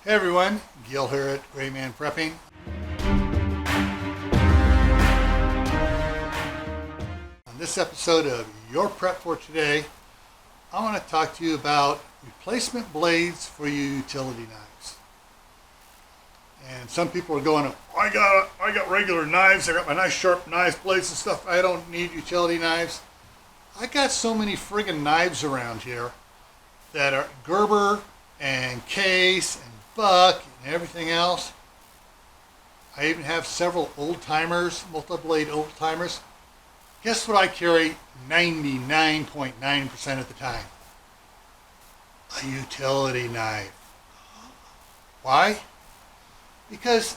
Hey everyone, Gil here at graymanprepping. On this episode of Your Prep for Today, I want to talk to you about replacement blades for your utility knives. And some people are going, I got regular knives, I got my nice sharp knives, blades and stuff, I don't need utility knives. I got so many friggin' knives around here that are Gerber and Case and Buck and everything else. I even have several old-timers, multi-blade old-timers. Guess what I carry 99.9% of the time? A utility knife. Why? Because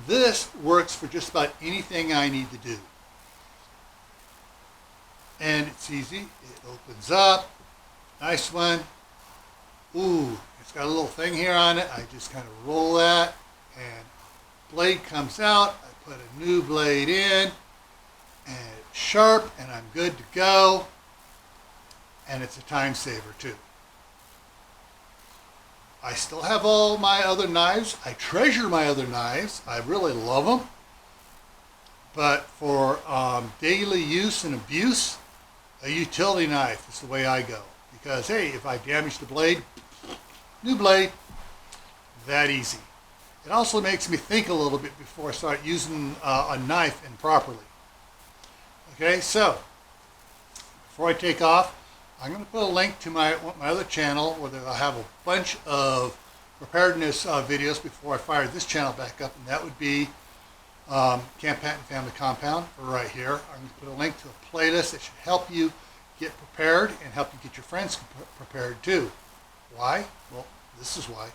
this works for just about anything I need to do. And it's easy. It opens up. Nice one. Ooh, it's got a little thing here on it. I just kind of roll that and blade comes out. I put a new blade in and it's sharp and I'm good to go. And it's a time saver too. I still have all my other knives. I treasure my other knives. I really love them. But for daily use and abuse, a utility knife is the way I go. Because hey, if I damage the blade, new blade, that easy. It also makes me think a little bit before I start using a knife improperly. Okay, so before I take off, I'm going to put a link to my other channel where I have a bunch of preparedness videos before I fire this channel back up, and that would be Camp Patton Family Compound right here. I'm going to put a link to a playlist that should help you get prepared and help you get your friends prepared too. Why? Well, this is why.